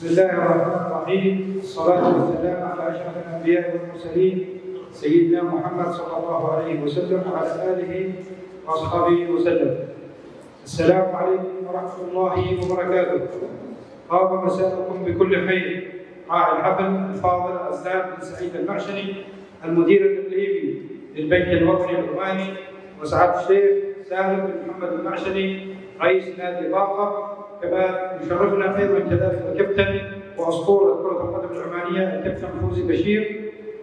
بسم الله الرحمن الرحيم، والصلاة والسلام على أشرف الأنبياء والمرسلين سيدنا محمد صلى الله عليه وسلم وعلى آله وأصحابه وسلم. السلام عليكم ورحمة الله وبركاته. طاب مساءكم بكل خير. راعي الحفل الفاضل الأستاذ بن سعيد المعشري المدير الإقليمي للبنك الوطني العماني، وسعادة الشيخ سالم بن محمد المعشري رئيس نادي باقة. كما يشرفنا ايضا كذلك الكابتن واسطوره كره القدم العمانيه الكابتن فوزي بشير.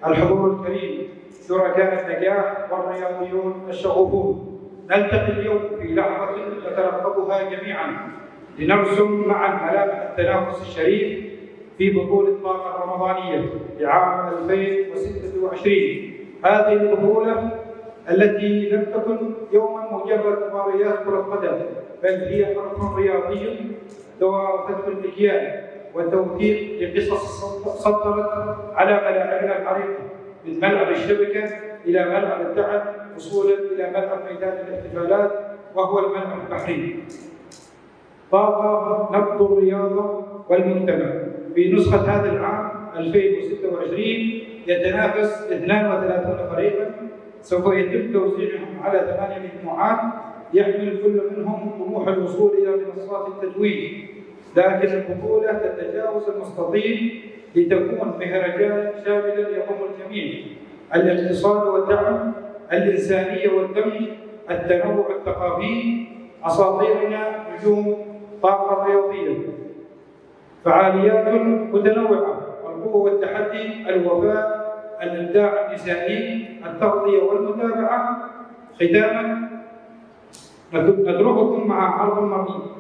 الحضور الكريم، شركاء النجاح والرياضيون الشغوفون، نلتقي اليوم في لحظه نترقبها جميعا لنرسم معا ملامح التنافس الشريف في بطوله باقة الرمضانيه لعام 2026. هذه البطوله التي لم تكن يوما مجرد مباريات كرة قدم، بل هي حرب رياضي ذو فتح المكيال والتوثيق لقصص سطرت على ملاعبنا العريقة، من ملعب الشبكة إلى ملعب التعب وصولا إلى ملعب ميدان الاحتفالات وهو الملعب البحري. طاقة نبض الرياضة والمجتمع. في نسخة هذا العام 2026 يتنافس 32 فريقا، سوف يتم توزيعهم على 8 مجموعات يحمل كل منهم طموح الوصول إلى منصات التتويج، لكن البطولة تتجاوز المستطيل لتكون مهرجان شاملا يضم الجميع: الاقتصاد والدعم، الإنسانية والدمج، التنوع الثقافي، أساطيرنا نجوم طاقة رياضية. فعاليات متنوعة: القوة والتحدي، الوفاء، الإبداع النسائي، التغطية والمتابعة. ختاما نترككم مع عرض مرئي.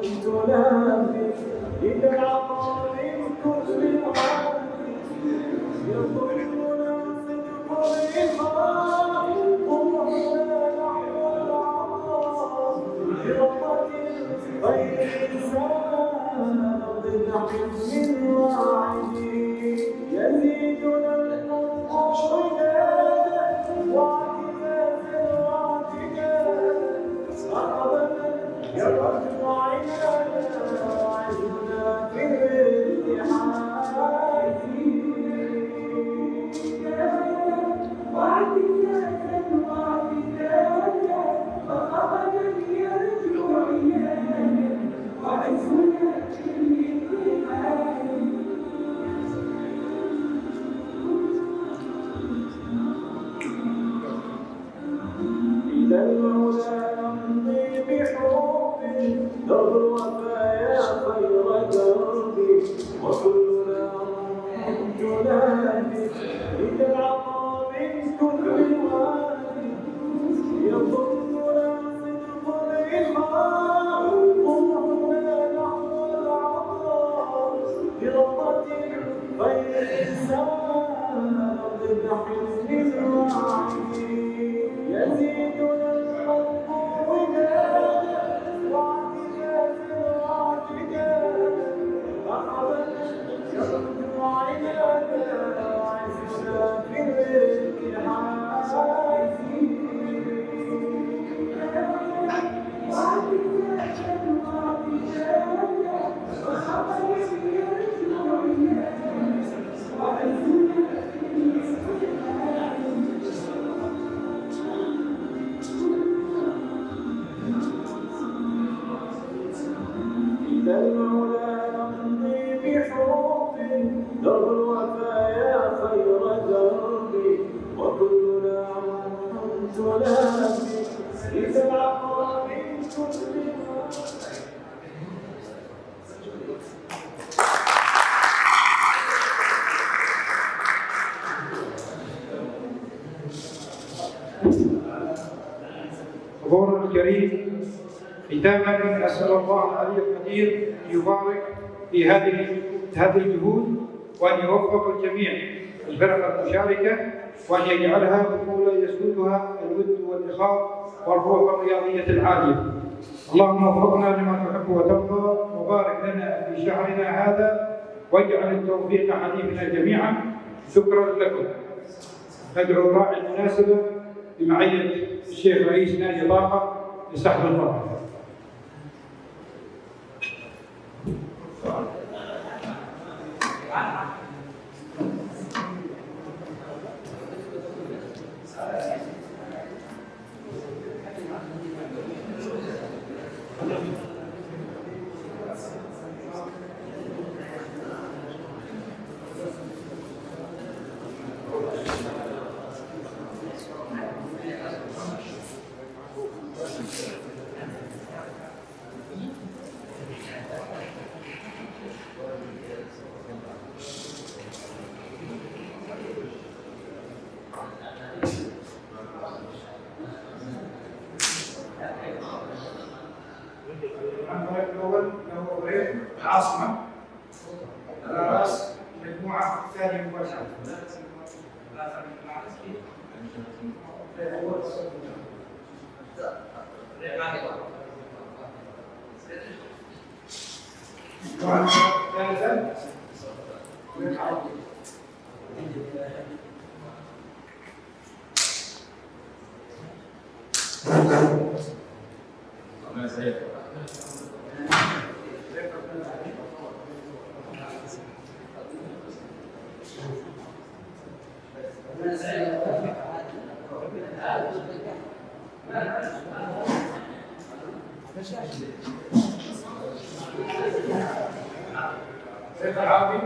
تنافي للعطاء من كل عام يضرنا صدق الإخاء طموحنا نحو العطاء برحمة غير إنسان ضد حزن واعدين يزيدنا الحب ودادا واعتزازا واعتدادا رغبة يرد عينانا وعزنا في الاتحاد واعتزازا واعتدادا رغبة يرجو عينانا وعزنا في الاتحاد إلى العلا نمضي بحب درب الوفايا خير دربي وكلنا تنادي إلى العطاء من كل وادي يضمنا صدق الإخاء طموحنا نحو العطاء برحمة غير إنسان ضد حزن واعدين يزيدنا الحب ودادا واعتزازا واعتدادا رغبة يرد عينانا وعزنا في الاتحاد إلى العلا نمضي بحب درب الوفايا خير دربي وكلنا تنافي إذا العطاء من كل حضورنا الكريم، ختاما نسأل الله العلي القدير أن يبارك في هذه الجهود وأن يوفق الجميع الفرق المشاركة وأن يجعلها بطولة يسودها الود والإخاء والروح الرياضية العالية. اللهم وفقنا لما تحب وترضى وبارك لنا في شهرنا هذا واجعل التوفيق حليفنا جميعا. شكرا لكم. ندعو راعي المناسبة بمعية الشيخ رئيس نادي طاقة لسحب الفرح. الأول له غير العاصمة على رأس المجموعة الثانية مباشرة. ثالثا سيد العربي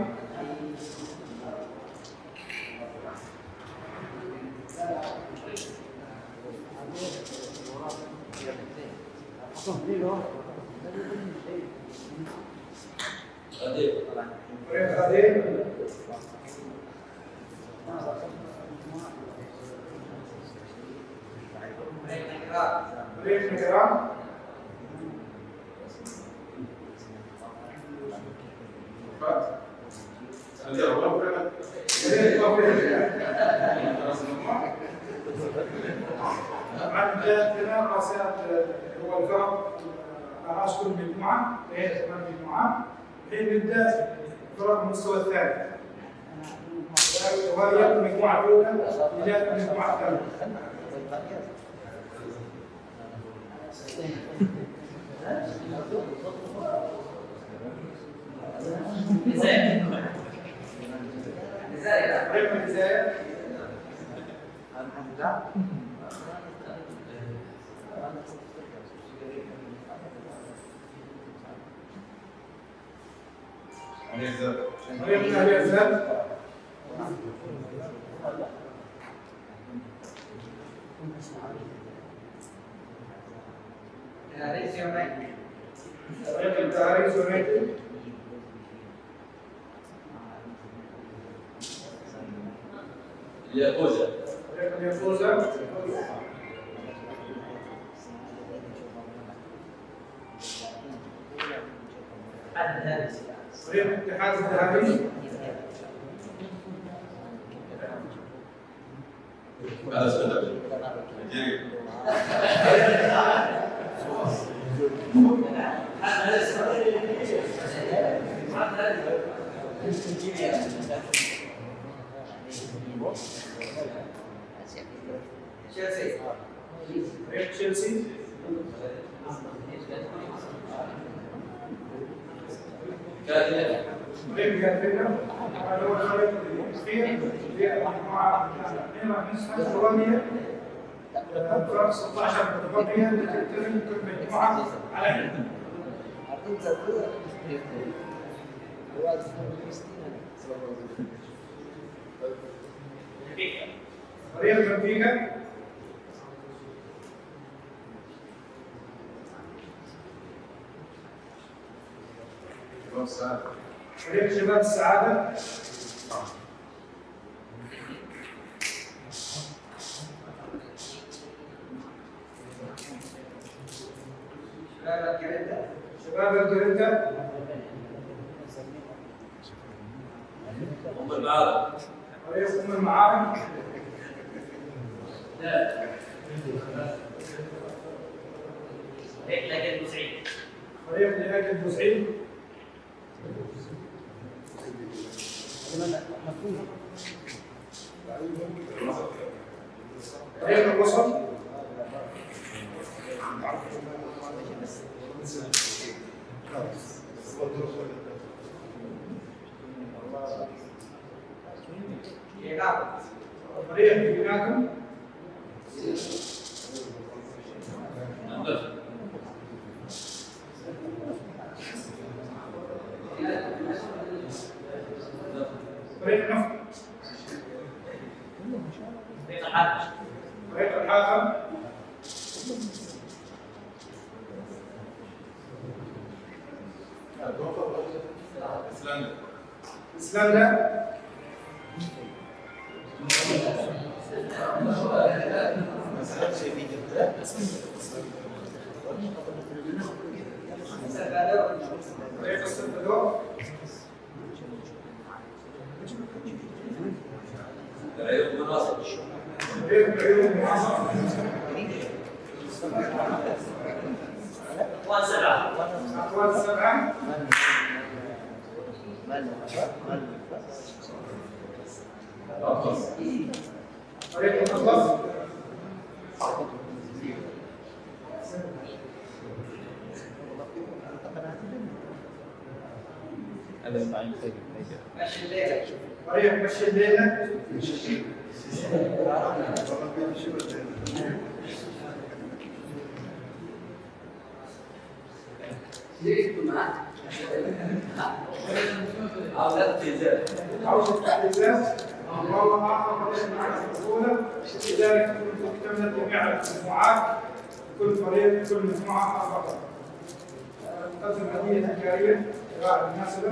عندنا راسات هو الفرق راس كل مجموعه هي 8 مجموعات. الحين نبدا فرق المستوى الثاني، وهي المجموعه الاولى الى المجموعه الثانيه. فريق الاتحاد الذهبي فريق تشيلسي فريق كاترينا هذا هو الفريق الاخير في المجموعه الثانيه. راح نسحب ثوانيه فرق 16 متبقيه لتلتزم كل مجموعه على فريق بنفيكا فريق شباب السعادة شباب الجريدة فريق المعارك فريق لهاك البوسعيد فريق الوسط فريق بيناكم فريق النفط فريق الحاكم اسلندا فريق السلفادور فريق العيون المعاصرة أقوال سبعة فريق الأطلس فريق مشي الليلة عودة الاعتزاز والله آخر فريق معركة الأولى. لذلك اكتملت جميع المجموعات كل فريق كل مجموعة 4 فرق. تقدم هدية تجارية لغاية المناسبة.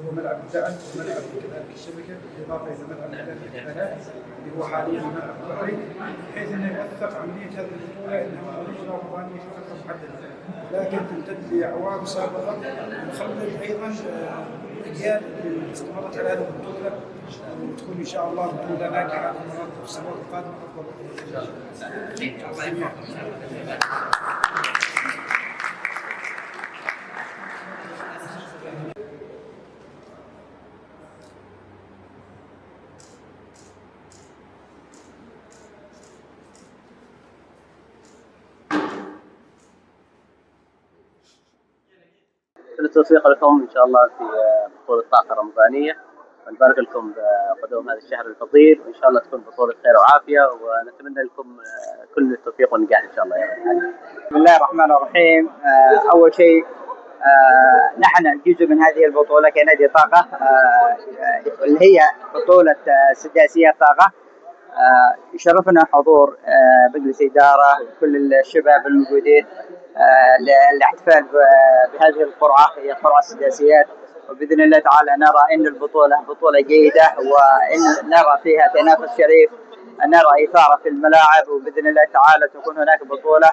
هو ملعب الدعم وملعب كذلك الشبكه بالاضافه الى ملعب الثلاث اللي هو حاليا ملعب البحري، بحيث انه يوثق عمليه هذه البطوله انها لجنه رمضانيه في فتره محدده، لكن تمتد لاعوام سابقه، ونخلد ايضا الاجيال اللي استمرت على هذه البطوله، وتكون ان شاء الله بطوله ناجحه في السنوات القادمه افضل. كل التوفيق لكم ان شاء الله في بطولة طاقة رمضانية، ونبارك لكم بقدوم هذا الشهر الفضيل، وان شاء الله تكون بطولة خير وعافية، ونتمنى لكم كل التوفيق والنجاح ان شاء الله يا رب العالمين. بسم الله الرحمن الرحيم. اول شيء نحن جزء من هذه البطولة كنادي طاقة، اللي هي بطولة سداسية طاقة. يشرفنا حضور مجلس إدارة وكل الشباب الموجودين للاحتفال بهذه القرعة، هي قرعة السداسيات، وبإذن الله تعالى نرى أن البطولة بطولة جيدة، وأن نرى فيها تنافس شريف، نرى إثارة في الملاعب، وبإذن الله تعالى تكون هناك بطولة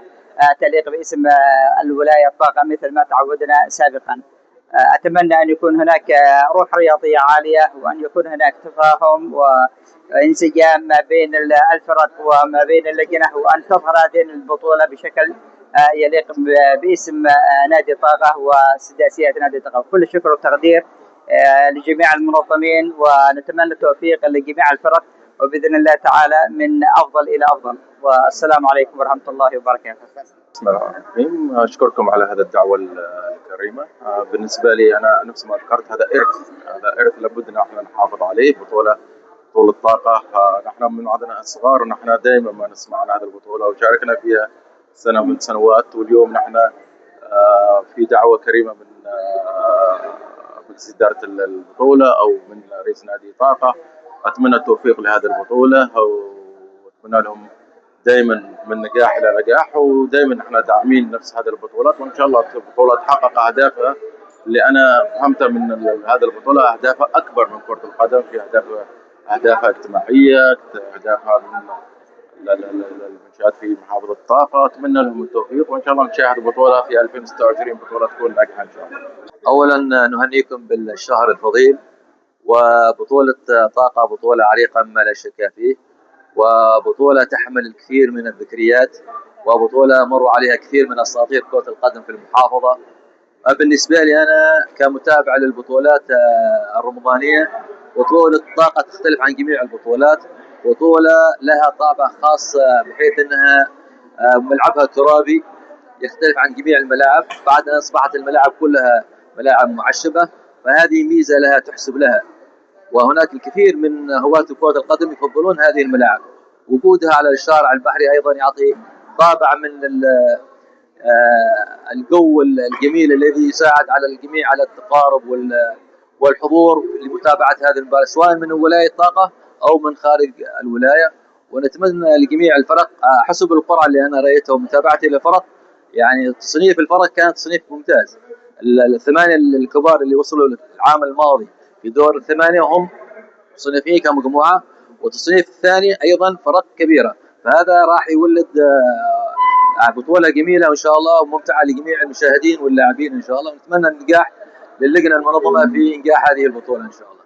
تليق باسم الولاية الطاقة مثل ما تعودنا سابقا. أتمنى أن يكون هناك روح رياضية عالية، وأن يكون هناك تفاهم وانسجام ما بين الفرق وما بين اللجنة، وأن تظهر هذه البطولة بشكل يليق باسم نادي طاقة وسداسيات نادي طاقة. كل الشكر والتقدير لجميع المنظمين، ونتمنى التوفيق لجميع الفرق، وبإذن الله تعالى من أفضل إلى أفضل. والسلام عليكم ورحمة الله وبركاته. بسم الله الرحمن الرحيم. أشكركم على هذا الدعوة الكريمة. بالنسبة لي أنا نفس ما ذكرت، هذا إرث لابد أن احنا نحافظ عليه. بطولة طاقة، نحن من وعدنا الصغار، ونحن دائما ما نسمع عن هذه البطولة وشاركنا فيها سنة من سنوات، واليوم نحن في دعوة كريمة من مجلس إدارة البطولة أو من رئيس نادي طاقة. أتمنى التوفيق لهذه البطولة، وأتمنى لهم دائما من نجاح الى نجاح، ودائما احنا داعمين نفس هذه البطولات، وان شاء الله البطوله تحقق اهدافها اللي انا فهمتها من هذه البطوله. اهدافها اكبر من كره القدم، في اهدافها اجتماعيه، اهدافها من المنشات في محافظه الطاقه. اتمنى لهم التوفيق، وان شاء الله نشاهد البطوله في 2026 بطوله تكون ناجحه ان شاء الله. اولا نهنيكم بالشهر الفضيل، وبطولة طاقة بطولة عريقة ما لا شك فيه، وبطولة تحمل الكثير من الذكريات، وبطولة مر عليها كثير من أساطير كرة القدم في المحافظة. بالنسبة لي أنا كمتابع للبطولات الرمضانية، بطولة طاقة تختلف عن جميع البطولات، بطولة لها طابع خاص بحيث أنها ملعبها ترابي يختلف عن جميع الملاعب، بعد أن أصبحت الملاعب كلها ملاعب معشبة، فهذه ميزة لها تحسب لها. وهناك الكثير من هواة كرة القدم يفضلون هذه الملاعب، وجودها على الشارع البحري أيضا يعطي طابع من الجو الجميل الذي يساعد على الجميع على التقارب والحضور لمتابعة هذه المباراة، سواء من ولاية طاقة أو من خارج الولاية. ونتمنى لجميع الفرق حسب القرعة اللي أنا رأيتها ومتابعتي للفرق، يعني تصنيف الفرق كانت تصنيف ممتاز. الثمانية الكبار اللي وصلوا العام الماضي في دور الثمانية وهم مصنفين كمجموعة، والتصنيف الثاني أيضا فرق كبيرة. فهذا راح يولد بطولة جميلة وإن شاء الله وممتعة لجميع المشاهدين واللاعبين إن شاء الله، ونتمنى النجاح للجنة المنظمة في إنجاح هذه البطولة إن شاء الله.